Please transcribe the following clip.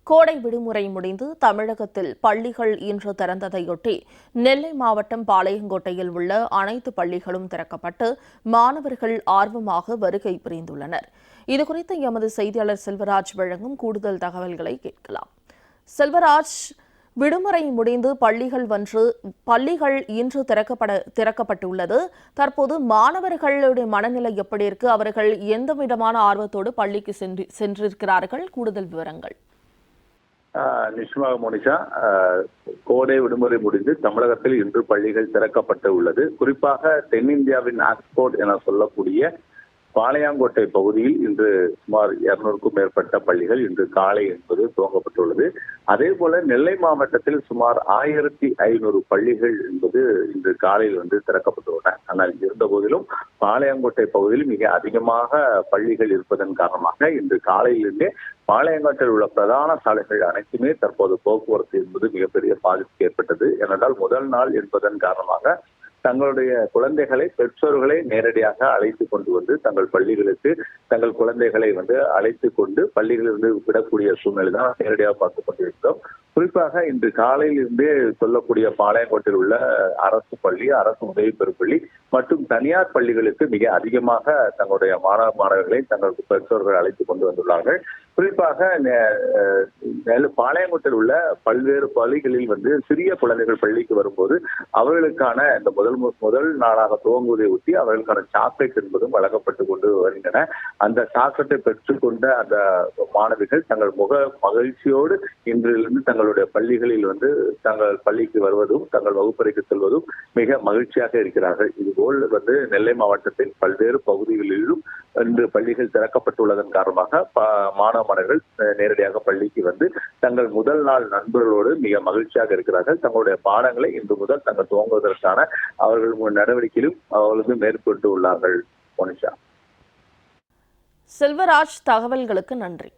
கோடை விடுமுறை முடிந்து தமிழகத்தில் பள்ளிகள் இன்று திறந்ததையொட்டி நெல்லை மாவட்டம் பாளையங்கோட்டையில் உள்ள அனைத்து பள்ளிகளும் திறக்கப்பட்டு மாணவர்கள் ஆர்வமாக வருகை புரிந்துள்ளனர். இதுகுறித்து எமது செய்தியாளர் செல்வராஜ் வழங்கும் கூடுதல் தகவல்களை கேட்கலாம். செல்வராஜ், விடுமுறை முடிந்து பள்ளிகள் இன்று திறக்கப்பட்டுள்ளது. தற்போது மாணவர்களுடைய மனநிலை எப்படி இருக்கு? அவர்கள் எந்த விதமான ஆர்வத்தோடு பள்ளிக்கு சென்றிருக்கிறார்கள்? கூடுதல் விவரங்கள். நிச்சயமாக மோனிஷா, கோடை விடுமுறை முடிந்து தமிழகத்தில் இன்று பள்ளிகள் திறக்கப்பட்டு உள்ளது. குறிப்பாக தென்னிந்தியாவின் ஆக்ஸ்போர்ட் என சொல்லக்கூடிய பாளையங்கோட்டை பகுதியில் இன்று சுமார் 200க்கும் மேற்பட்ட பள்ளிகள் இன்று காலை என்பது துவங்கப்பட்டுள்ளது. அதே போல நெல்லை மாவட்டத்தில் சுமார் 1500 பள்ளிகள் என்பது இன்று காலையில் திறக்கப்பட்டுள்ளன. ஆனால் இருந்த போதிலும் பாளையங்கோட்டை பகுதியில் மிக அதிகமாக பள்ளிகள் இருப்பதன் காரணமாக இன்று காலையிலிருந்தே பாளையங்கோட்டையில் உள்ள பிரதான சாலைகள் அனைத்துமே தற்போது போக்குவரத்து என்பது மிகப்பெரிய பாதிப்பு ஏற்பட்டது. ஏனென்றால் முதல் நாள் என்பதன் காரணமாக தங்களுடைய குழந்தைகளை பெற்றோர்களை நேரடியாக அழைத்து கொண்டு வந்து தங்கள் பள்ளிகளுக்கு தங்கள் குழந்தைகளை அழைத்து கொண்டு பள்ளிகளிலிருந்து விடக்கூடிய சூழ்நிலை தான் நேரடியாக பார்த்துக் கொண்டிருக்கிறோம். குறிப்பாக இன்று காலையில் இருந்தே சொல்லக்கூடிய பாளையங்கோட்டையில் உள்ள அரசு பள்ளி, அரசு உதவி பெறும் பள்ளி மற்றும் தனியார் பள்ளிகளுக்கு மிக அதிகமாக தங்களுடைய மாணவர்களை தங்கள் பெற்றோர்கள் அழைத்து கொண்டு வந்துள்ளார்கள். குறிப்பாக பாளையங்கோட்டையில் உள்ள பல்வேறு பள்ளிகளில் சிறிய குழந்தைகள் பள்ளிக்கு வரும்போது அவர்களுக்கான இந்த முதல் நாளாக துவங்குவதை ஒட்டி அவர்களுக்கான சாக்லேட் என்பதும் வழங்கப்பட்டு கொண்டு வருகின்றன. அந்த சாக்லேட்டை பெற்றுக்கொண்ட அந்த மாணவிகள் தங்கள் முக மகிழ்ச்சியோடு இன்றிலிருந்து தங்களுடைய பள்ளிகளில் தங்கள் பள்ளிக்கு வருவதும் தங்கள் வகுப்பறைக்கு செல்வதும் மிக மகிழ்ச்சியாக இருக்கிறார்கள். இதுபோல் நெல்லை மாவட்டத்தில் பல்வேறு பகுதிகளிலும் இன்று பள்ளிகள் திறக்கப்பட்டுள்ளதன் காரணமாக மாணவர்கள் நேரடியாக பள்ளிக்கு தங்கள் முதல் நாள் நண்பர்களோடு மிக மகிழ்ச்சியாக இருக்கிறார்கள். தங்களுடைய பாடங்களை இன்று முதல் தங்கள் துவங்குவதற்கான அவர்கள் நடவடிக்கையிலும் அவர்களுக்கு மேற்கொண்டு உள்ளார்கள். மோனிஷா. செல்வராஜ், தகவல்களுக்கு நன்றி.